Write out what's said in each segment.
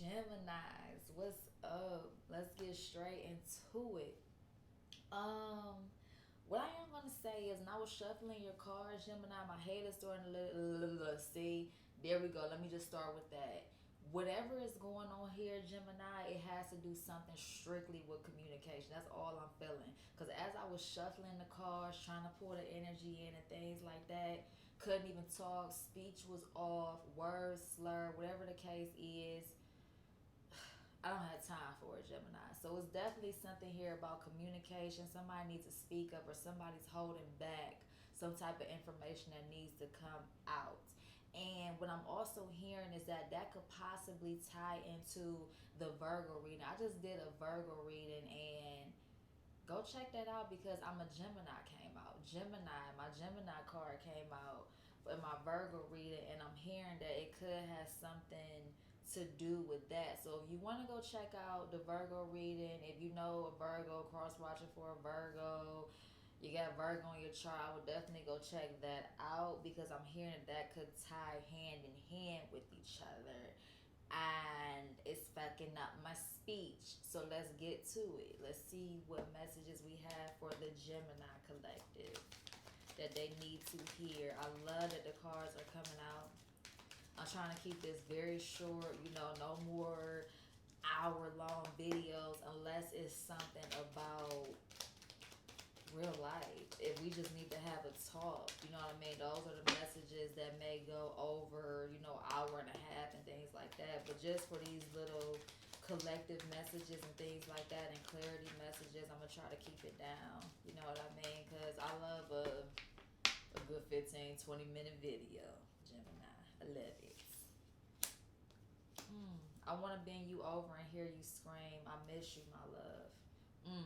Geminis, what's up? Let's get straight into it. Um, what I am gonna say is, when I was shuffling your cards, Gemini, my head is starting to see. There we go. Let me just start with that. Whatever is going on here, Gemini, it has to do something strictly with communication. That's all I'm feeling. Because as I was shuffling the cards, trying to pull the energy in and things like that, couldn't even talk. Speech was off, words slur, whatever the case is. I don't have time for it, Gemini. So it's definitely something here about communication. Somebody needs to speak up, or somebody's holding back some type of information that needs to come out. And what I'm also hearing is that that could possibly tie into the Virgo reading. I just did a Virgo reading, and go check that out because I'm a Gemini came out. My Gemini card came out in my Virgo reading, and I'm hearing that it could have something to do with that. So if you want to go check out the Virgo reading, if you know a Virgo, cross watching for a Virgo, you got Virgo on your chart, I would definitely go check that out because I'm hearing that could tie hand in hand with each other, and it's fucking up my speech. So let's get to it. Let's see what messages we have for the Gemini collective that they need to hear. I love that the cards are coming out. I'm trying to keep this very short, no more hour long videos unless it's something about real life. If we just need to have a talk, you know what I mean? Those are the messages that may go over, hour and a half and things like that. But just for these little collective messages and things like that, and clarity messages, I'm gonna try to keep it down. You know what I mean? Because I love a good 15-20 minute video, Gemini. I love it. I want to bend you over and hear you scream, I miss you, my love.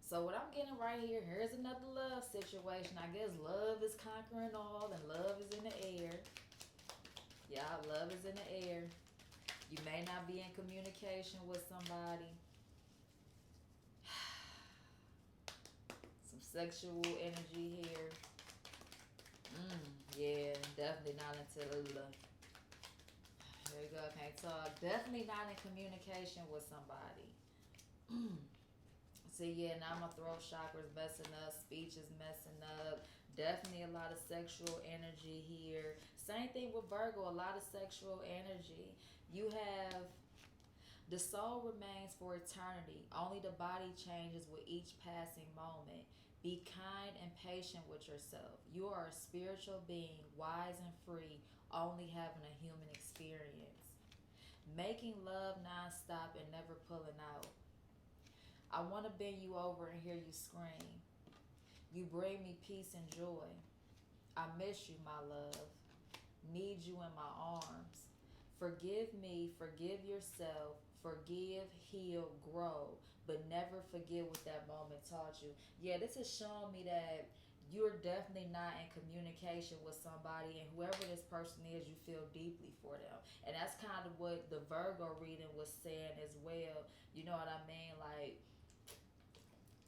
So what I'm getting right here, here's another love situation. I guess love is conquering all, and love is in the air. Yeah, love is in the air. You may not be in communication with somebody. Some sexual energy here. Yeah, definitely not until here you go, can't talk. Definitely not in communication with somebody. So yeah, now my throat chakra is messing up, speech is messing up. Definitely a lot of sexual energy here. Same thing with Virgo, a lot of sexual energy. You have the soul remains for eternity. Only the body changes with each passing moment. Be kind and patient with yourself. You are a spiritual being, wise and free, only having a human experience. Making love nonstop and never pulling out. I want to bend you over and hear you scream. You bring me peace and joy. I miss you, my love. Need you in my arms. Forgive me, forgive yourself, forgive, heal, grow, but never forget what that moment taught you. Yeah, this is showing me that you're definitely not in communication with somebody, and whoever this person is, you feel deeply for them. And that's kind of what the Virgo reading was saying as well. You know what I mean? Like,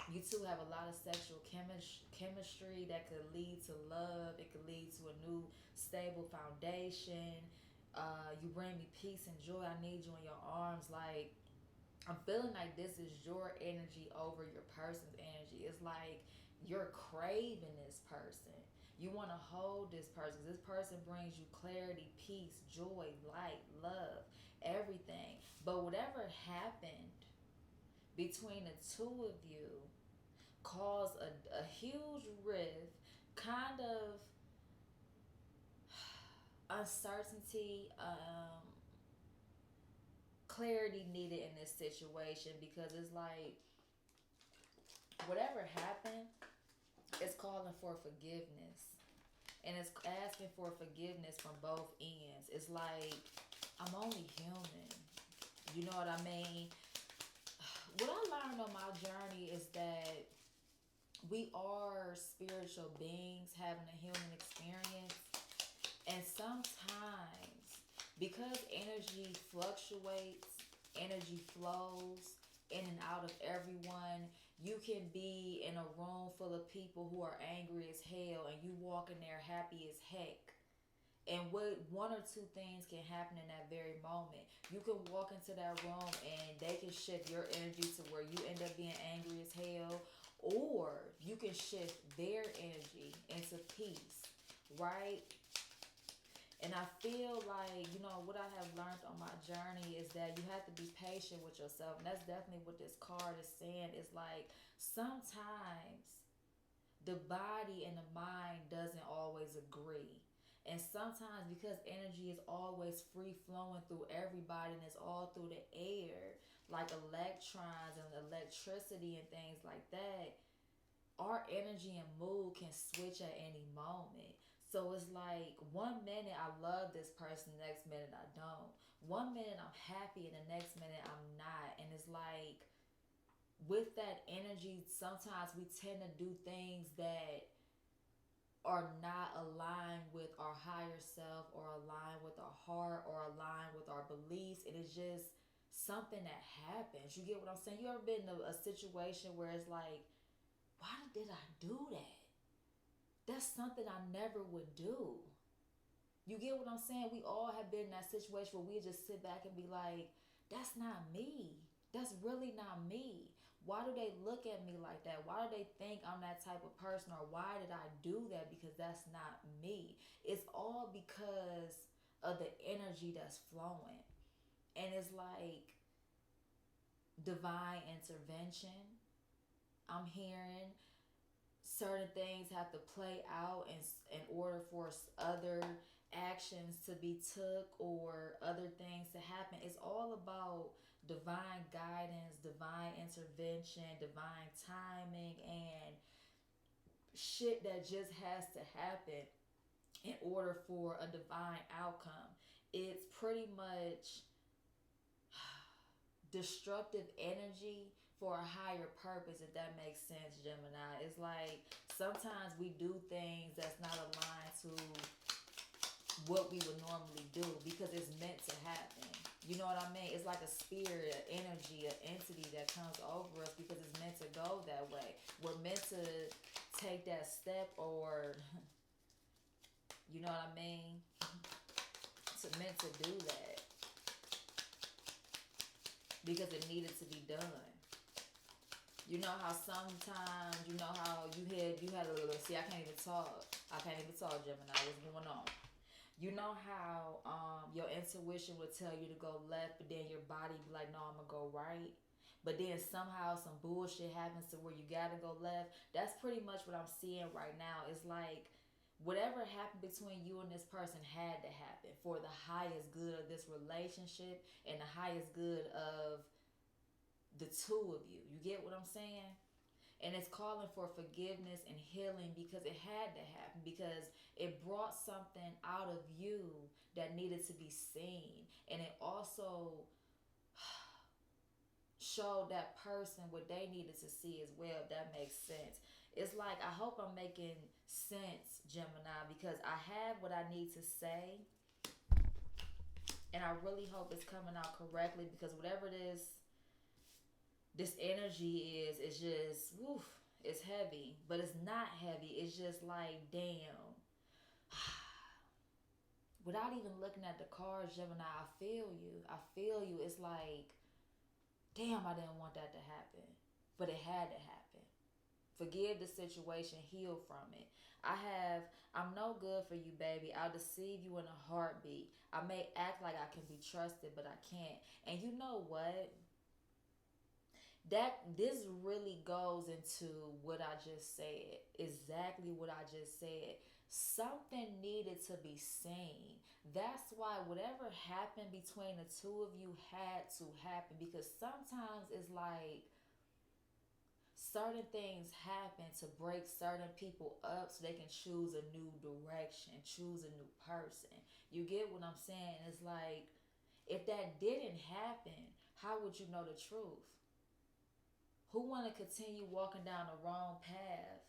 you two have a lot of sexual chemistry that could lead to love. It could lead to a new stable foundation. You bring me peace and joy. I need you in your arms. Like, I'm feeling like this is your energy over your person's energy. It's like you're craving this person. You want to hold this person. This person brings you clarity, peace, joy, light, love, everything. But whatever happened between the two of you caused a huge rift, kind of uncertainty, clarity needed in this situation, because it's like whatever happened, it's calling for forgiveness, and it's asking for forgiveness from both ends. It's like, I'm only human. You know what I mean? What I learned on my journey is that we are spiritual beings having a human experience. And sometimes, because energy fluctuates, energy flows in and out of everyone, you can be in a room full of people who are angry as hell, and you walk in there happy as heck. And what one or two things can happen in that very moment. You can walk into that room and they can shift your energy to where you end up being angry as hell, or you can shift their energy into peace, right? And I feel like, what I have learned on my journey is that you have to be patient with yourself. And that's definitely what this card is saying. It's like sometimes the body and the mind doesn't always agree. And sometimes because energy is always free flowing through everybody and it's all through the air, like electrons and electricity and things like that, our energy and mood can switch at any moment. So it's like one minute I love this person, the next minute I don't. One minute I'm happy and the next minute I'm not. And it's like with that energy, sometimes we tend to do things that are not aligned with our higher self or aligned with our heart or aligned with our beliefs. It is just something that happens. You get what I'm saying? You ever been in a situation where it's like, why did I do that? That's something I never would do. You get what I'm saying? We all have been in that situation where we just sit back and be like, that's not me. That's really not me. Why do they look at me like that? Why do they think I'm that type of person? Or why did I do that? Because that's not me. It's all because of the energy that's flowing. And it's like divine intervention. I'm hearing certain things have to play out in order for other actions to be took or other things to happen. It's all about divine guidance, divine intervention, divine timing, and shit that just has to happen in order for a divine outcome. It's pretty much destructive energy for a higher purpose, if that makes sense, Gemini. It's like sometimes we do things that's not aligned to what we would normally do because it's meant to happen. You know what I mean? It's like a spirit, an energy, an entity that comes over us because it's meant to go that way. We're meant to take that step, or you know what I mean? It's meant to do that because it needed to be done. You know how sometimes, you had a little, see, I can't even talk. Gemini. What's going on? You know how your intuition would tell you to go left, but then your body be like, no, I'm going to go right. But then somehow some bullshit happens to where you got to go left. That's pretty much what I'm seeing right now. It's like whatever happened between you and this person had to happen for the highest good of this relationship and the highest good of the two of you. You get what I'm saying? And it's calling for forgiveness and healing because it had to happen, because it brought something out of you that needed to be seen. And it also showed that person what they needed to see as well, if that makes sense. It's like, I hope I'm making sense, Gemini, because I have what I need to say. And I really hope it's coming out correctly, because whatever this energy is, it's just, woof, it's heavy. But it's not heavy. It's just like, damn. Without even looking at the cards, Gemini, I feel you. I feel you. It's like, damn, I didn't want that to happen. But it had to happen. Forgive the situation, heal from it. I'm no good for you, baby. I'll deceive you in a heartbeat. I may act like I can be trusted, but I can't. And you know what? This really goes into what I just said. Exactly what I just said. Something needed to be seen. That's why whatever happened between the two of you had to happen, because sometimes it's like certain things happen to break certain people up so they can choose a new direction, choose a new person. You get what I'm saying? It's like, if that didn't happen, how would you know the truth? Who want to continue walking down the wrong path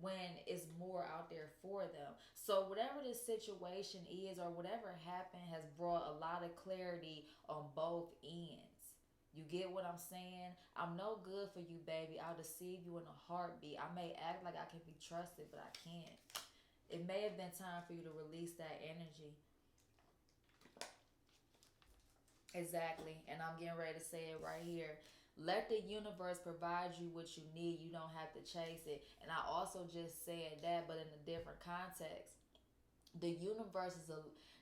when it's more out there for them? So whatever this situation is or whatever happened has brought a lot of clarity on both ends. You get what I'm saying? I'm no good for you, baby. I'll deceive you in a heartbeat. I may act like I can be trusted, but I can't. It may have been time for you to release that energy. Exactly. And I'm getting ready to say it right here. Let the universe provide you what you need. You don't have to chase it. And I also just said that, but in a different context. The universe is a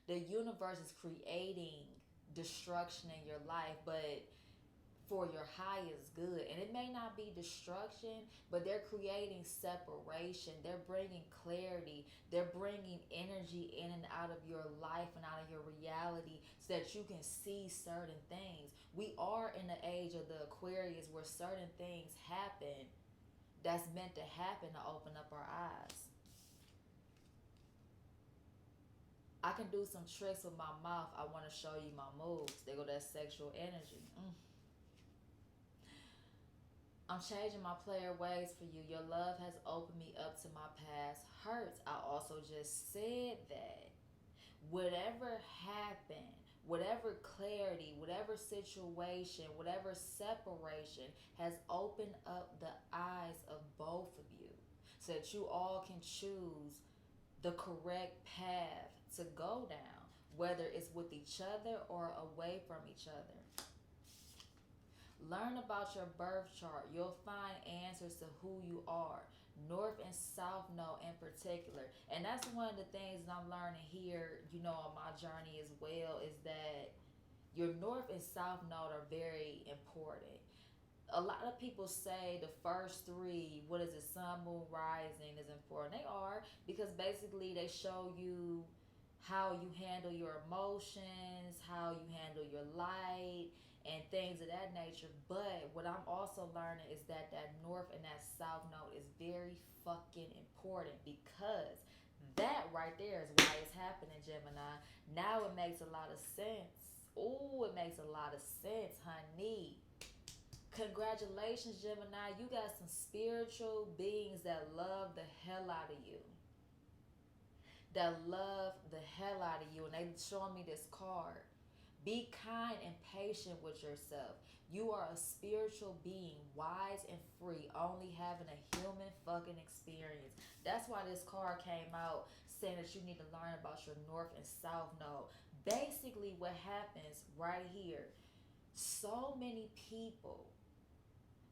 the universe is creating destruction in your life, but for your highest good. And it may not be destruction, but they're creating separation. They're bringing clarity. They're bringing energy in and out of your life and out of your reality so that you can see certain things. We are in the age of the Aquarius where certain things happen that's meant to happen to open up our eyes. I can do some tricks with my mouth. I want to show you my moves. They go that sexual energy. I'm changing my player ways for you. Your love has opened me up to my past hurts. I also just said that. Whatever happened, whatever clarity, whatever situation, whatever separation has opened up the eyes of both of you so that you all can choose the correct path to go down, whether it's with each other or away from each other. Learn about your birth chart. You'll find answers to who you are. North and South Node in particular. And that's one of the things that I'm learning here, on my journey as well, is that your North and South Node are very important. A lot of people say the first three, what is it, sun, moon, rising, is important. They are, because basically they show you how you handle your emotions, how you handle your light, and things of that nature. But what I'm also learning is that that north and that south node is very fucking important, because that right there is why it's happening, Gemini. Now it makes a lot of sense. Ooh, it makes a lot of sense, honey. Congratulations, Gemini. You got some spiritual beings that love the hell out of you. That love the hell out of you. And they showing me this card. Be kind and patient with yourself. You are a spiritual being, wise and free, only having a human fucking experience. That's why this card came out saying that you need to learn about your north and south node. Basically, what happens right here, so many people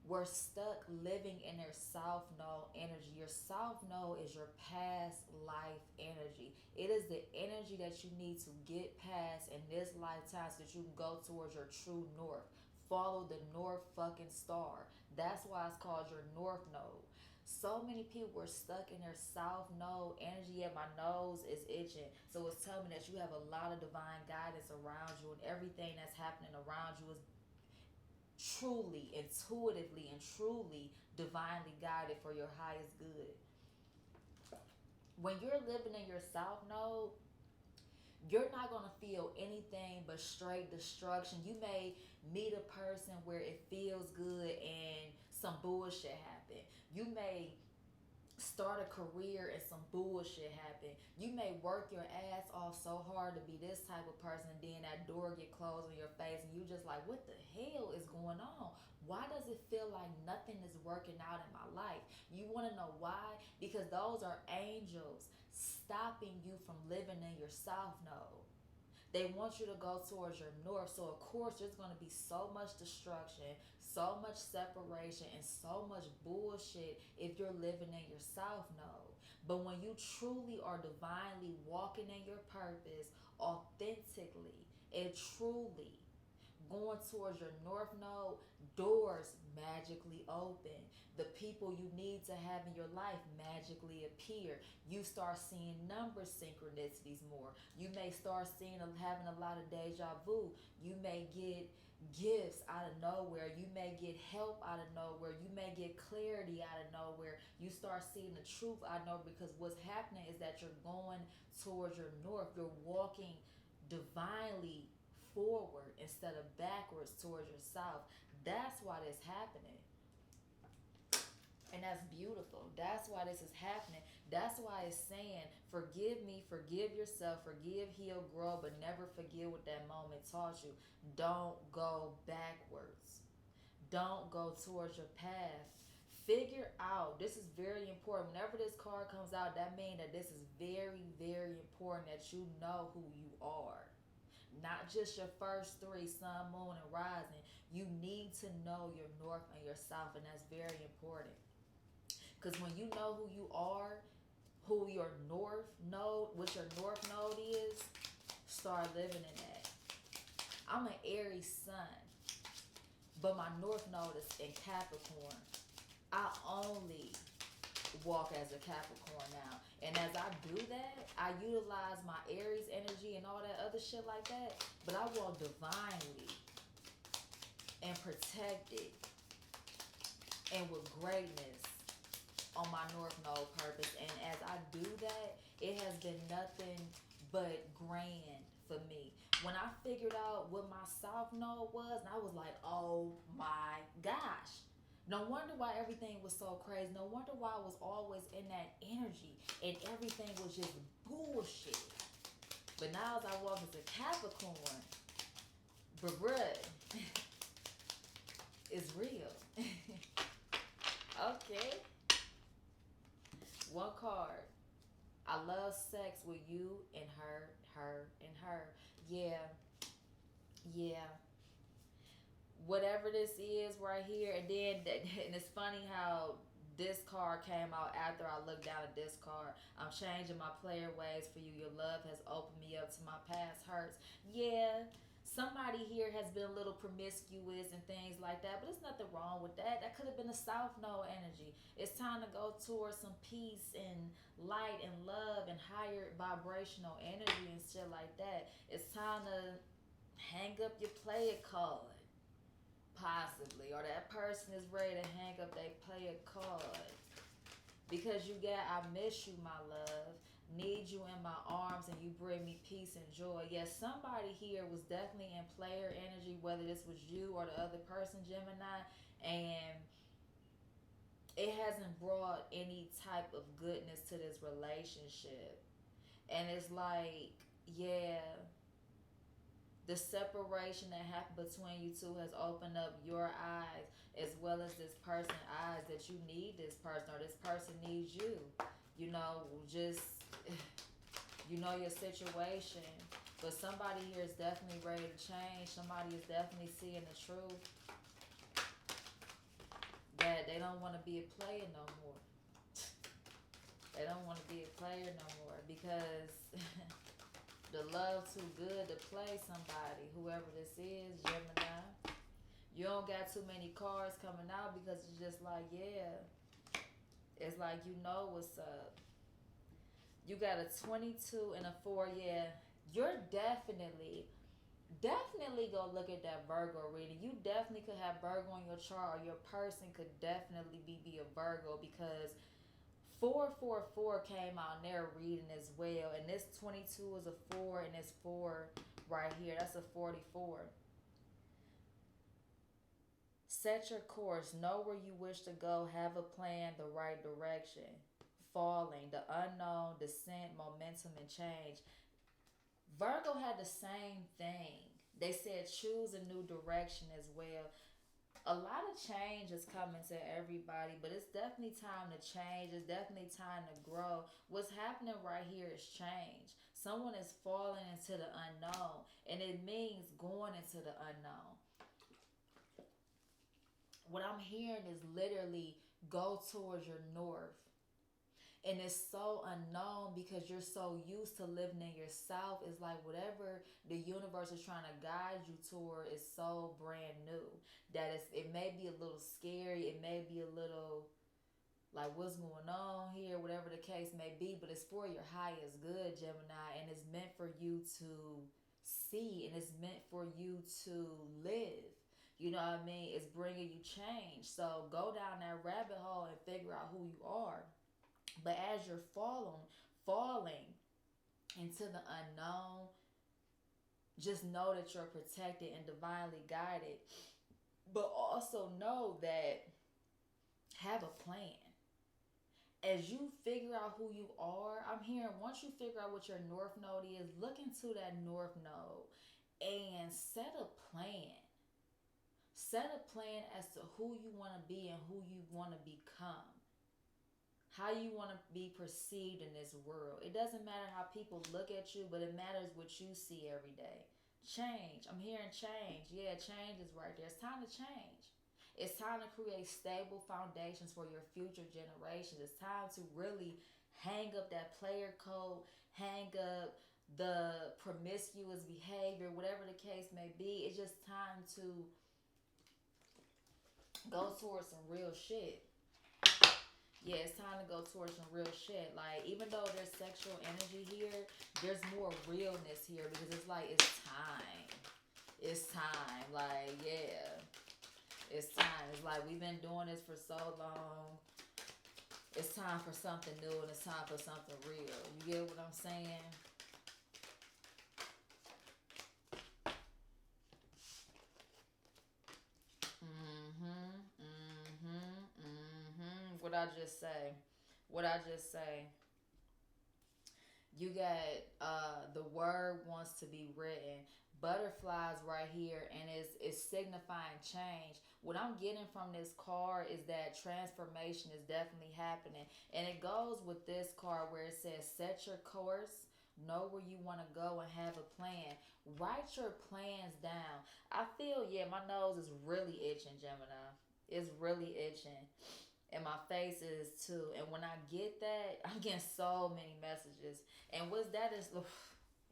were stuck living in their south node energy. Your south node is your past life energy. It is the energy that you need to get past in this lifetime so that you can go towards your true north. Follow the north fucking star. That's why it's called your north node. So many people were stuck in their south node energy, and my nose is itching. So it's telling me that you have a lot of divine guidance around you, and everything that's happening around you is truly, intuitively, and truly divinely guided for your highest good. When you're living in your south node, you're not going to feel anything but straight destruction. You may meet a person where it feels good and some bullshit happen. You may start a career and some bullshit happen. You may work your ass off so hard to be this type of person, and then that door get closed in your face and you just like, what the hell is going on? Why does it feel like nothing is working out in my life? You want to know why? Because those are angels stopping you from living in your south node. They want you to go towards your north. So of course there's going to be so much destruction, so much separation, and so much bullshit if you're living in your south node. But when you truly are divinely walking in your purpose, authentically and truly going towards your north node, doors magically open. The people you need to have in your life magically appear. You start seeing number synchronicities more. You may start seeing having a lot of deja vu. You may get gifts out of nowhere. You may get help out of nowhere. You may get clarity out of nowhere. You start seeing the truth out of nowhere, because what's happening is that you're going towards your north. You're walking divinely forward instead of backwards towards your south. That's why this happening. And that's beautiful. That's why this is happening. That's why it's saying, forgive me, forgive yourself, forgive, heal, grow, but never forget what that moment taught you. Don't go backwards. Don't go towards your path. Figure out, this is very important. Whenever this card comes out, that means that this is very, very important that you know who you are. Not just your first three, sun, moon, and rising. You need to know your north and your south, and that's very important. Because when you know who you are, who your north node, what your north node is, start living in that. I'm an Aries sun, but my north node is in Capricorn. I only walk as a Capricorn now. And as I do that, I utilize my Aries energy and all that other shit like that. But I walk divinely and protected and with greatness on my North Node purpose. And as I do that, it has been nothing but grand for me. When I figured out what my South Node was, and I was like, oh my gosh. No wonder why everything was so crazy. No wonder why I was always in that energy and everything was just bullshit. But now as I walk into Capricorn, bruh, it's real. Okay. One card. I love sex with you and her, and her. Yeah. Yeah. Whatever this is right here, and then and it's funny how this card came out after I looked down at this card. I'm changing my player ways for you. Your love has opened me up to my past hurts. Yeah, somebody here has been a little promiscuous and things like that, but there's nothing wrong with that. That could have been a South Node energy. It's time to go towards some peace and light and love and higher vibrational energy and shit like that. It's time to hang up your player card. Possibly, or that person is ready to hang up they play a card because you got I miss you, my love, need you in my arms, and you bring me peace and joy. Yes, somebody here was definitely in player energy, whether this was you or the other person, Gemini, and it hasn't brought any type of goodness to this relationship. And it's like, yeah, the separation that happened between you two has opened up your eyes as well as this person's eyes that you need this person or this person needs you. You know, just, you know your situation. But somebody here is definitely ready to change. Somebody is definitely seeing the truth. That they don't want to be a player no more. They don't want to be a player no more because the love too good to play somebody, whoever this is, Gemini. You don't got too many cards coming out because it's just like, yeah. It's like you know what's up. You got a 22 and a 4, yeah. You're definitely go look at that Virgo reading. You definitely could have Virgo on your chart, or your person could definitely be a Virgo because 444 came out in their reading as well, and this 22 is a 4, and this 4 right here, that's a 44. Set your course, know where you wish to go, have a plan, the right direction. Falling, the unknown, descent, momentum, and change. Virgo had the same thing. They said choose a new direction as well. A lot of change is coming to everybody, but it's definitely time to change. It's definitely time to grow. What's happening right here is change. Someone is falling into the unknown, and it means going into the unknown. What I'm hearing is literally go towards your north. And it's so unknown because you're so used to living in your south. It's like whatever the universe is trying to guide you toward is so brand new that it may be a little scary. It may be a little like what's going on here, whatever the case may be. But it's for your highest good, Gemini, and it's meant for you to see, and it's meant for you to live. You know what I mean? It's bringing you change. So go down that rabbit hole and figure out who you are. But as you're falling into the unknown, just know that you're protected and divinely guided. But also know that have a plan. As you figure out who you are, I'm hearing once you figure out what your north node is, look into that north node and set a plan. Set a plan as to who you want to be and who you want to become. How you want to be perceived in this world. It doesn't matter how people look at you, but it matters what you see every day. Change. I'm hearing change. Yeah, change is right there. It's time to change. It's time to create stable foundations for your future generations. It's time to really hang up that player code, hang up the promiscuous behavior, whatever the case may be. It's just time to go towards some real shit. Yeah, it's time to go towards some real shit. Like, even though there's sexual energy here, there's more realness here because it's like, it's time. It's time. Like, yeah. It's time. It's like, we've been doing this for so long. It's time for something new and it's time for something real. You get what I'm saying? Mm-hmm. Mm-hmm. Mm-hmm. What I just say? What I just say? You got the word wants to be written. Butterflies right here, and it's signifying change. What I'm getting from this card is that transformation is definitely happening, and it goes with this card where it says set your course, know where you want to go, and have a plan. Write your plans down. I feel, yeah, my nose is really itching, Gemini. It's really itching, and my face is too. And when I get that, I'm getting so many messages. And what's that is,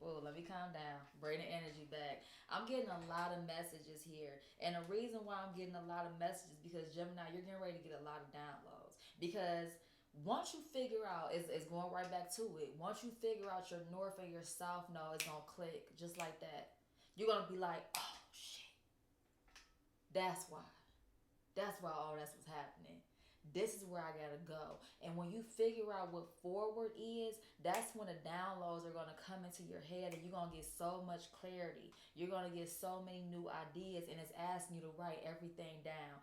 oh, let me calm down. Bring the energy back. I'm getting a lot of messages here. And the reason why I'm getting a lot of messages because Gemini, you're getting ready to get a lot of downloads. Because once you figure out, it's going right back to it. Once you figure out your north and your south node, it's going to click just like that. You're going to be like, oh, shit. That's why. That's why all that's what's happening. This is where I gotta go. And when you figure out what forward is, that's when the downloads are gonna come into your head and you're gonna get so much clarity. You're gonna get so many new ideas and it's asking you to write everything down.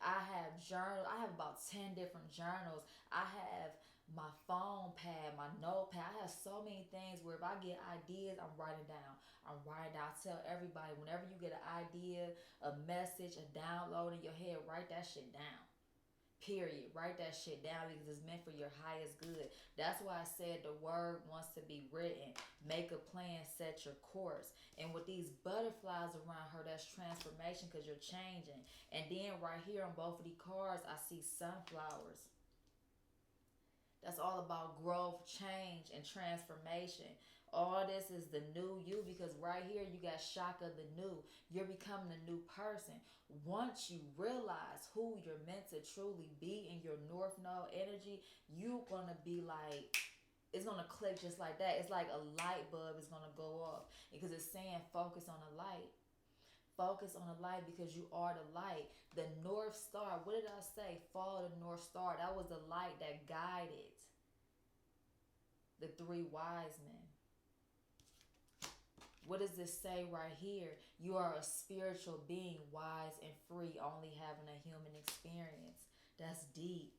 I have journals, I have about 10 different journals. I have my phone pad, my notepad. I have so many things where if I get ideas, I'm writing down. I'm writing down. I tell everybody whenever you get an idea, a message, a download in your head, write that shit down. Period. Write that shit down because it's meant for your highest good. That's why I said the word wants to be written. Make a plan, set your course. And with these butterflies around her, that's transformation because you're changing. And then right here on both of these cards, I see sunflowers. That's all about growth, change, and transformation. All this is the new you because right here you got shock of the new. You're becoming a new person. Once you realize who you're meant to truly be in your North Node energy, you're gonna be like, it's gonna click just like that. It's like a light bulb is gonna go off because it's saying focus on the light. Focus on the light because you are the light. The North Star, what did I say? Follow the North Star. That was the light that guided the three wise men. What does this say right here? You are a spiritual being, wise and free, only having a human experience. That's deep.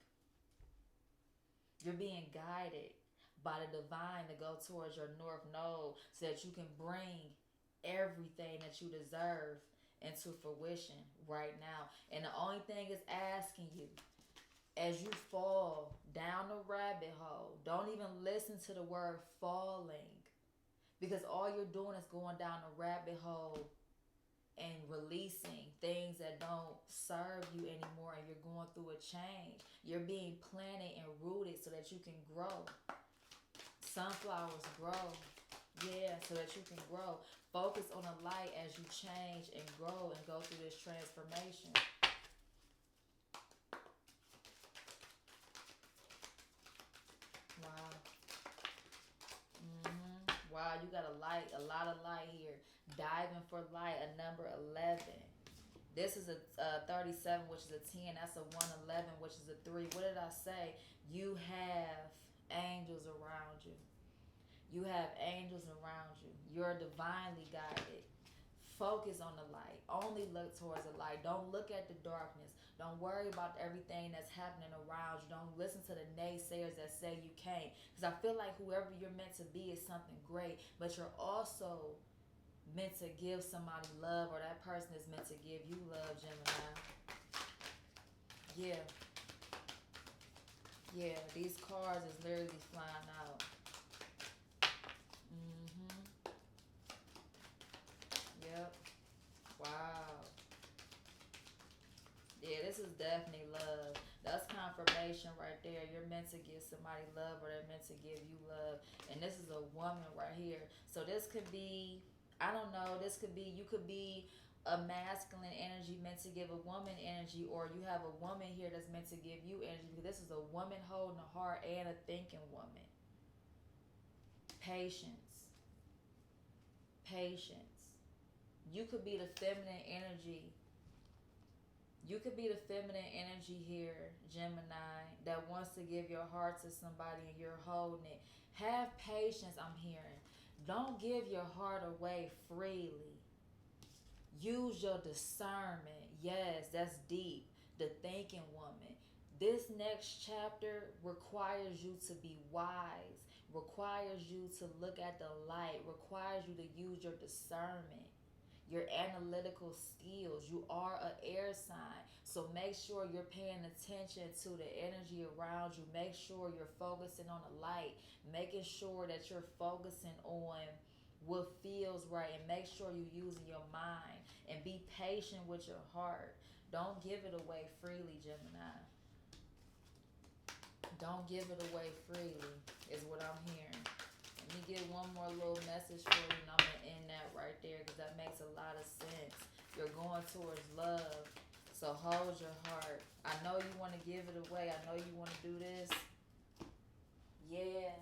You're being guided by the divine to go towards your North Node so that you can bring everything that you deserve into fruition right now. And the only thing is asking you, as you fall down the rabbit hole, don't even listen to the word falling because all you're doing is going down the rabbit hole and releasing things that don't serve you anymore and you're going through a change. You're being planted and rooted so that you can grow. Sunflowers grow. Yeah, so that you can grow. Focus on the light as you change and grow and go through this transformation. Wow. Wow, you got a lot of light here. Diving for light, a number 11. This is a 37, which is a 10. That's a 111, which is a 3. What did I say? You have angels around you. You have angels around you. You're divinely guided. Focus on the light. Only look towards the light. Don't look at the darkness. Don't worry about everything that's happening around you. Don't listen to the naysayers that say you can't. Because I feel like whoever you're meant to be is something great, but you're also meant to give somebody love, or that person is meant to give you love, Gemini. Yeah, yeah, these cards is literally flying out. Mm-hmm. Yep. Wow. Yeah, this is definitely love. That's confirmation right there. You're meant to give somebody love, or they're meant to give you love. And this is a woman right here. So this could be, I don't know, this could be, you could be a masculine energy meant to give a woman energy, or you have a woman here that's meant to give you energy, because this is a woman holding a heart and a thinking woman. Patience. Patience. You could be the feminine energy. You could be the feminine energy here, Gemini, that wants to give your heart to somebody and you're holding it. Have patience, I'm hearing. Don't give your heart away freely. Use your discernment. Yes, that's deep. The thinking woman. This next chapter requires you to be wise, requires you to look at the light, requires you to use your discernment, your analytical skills. You are an air sign. So make sure you're paying attention to the energy around you. Make sure you're focusing on the light, making sure that you're focusing on what feels right, and make sure you're using your mind, and be patient with your heart. Don't give it away freely, Gemini. Don't give it away freely, is what I'm hearing. Let me get one more little message for you, and I'm going to end that right there, because that makes a lot of sense. You're going towards love, so hold your heart. I know you want to give it away. I know you want to do this. Yeah.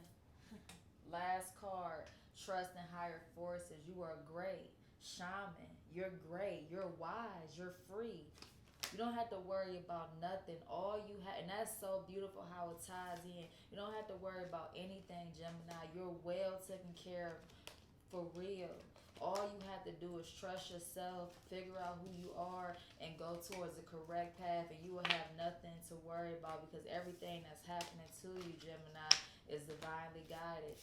Last card. Trust in higher forces. You are great. Shaman. You're great. You're wise. You're free. You don't have to worry about nothing. All you have, and that's so beautiful how it ties in. You don't have to worry about anything, Gemini. You're well taken care of, for real. All you have to do is trust yourself, figure out who you are, and go towards the correct path, and you will have nothing to worry about, because everything that's happening to you, Gemini, is divinely guided.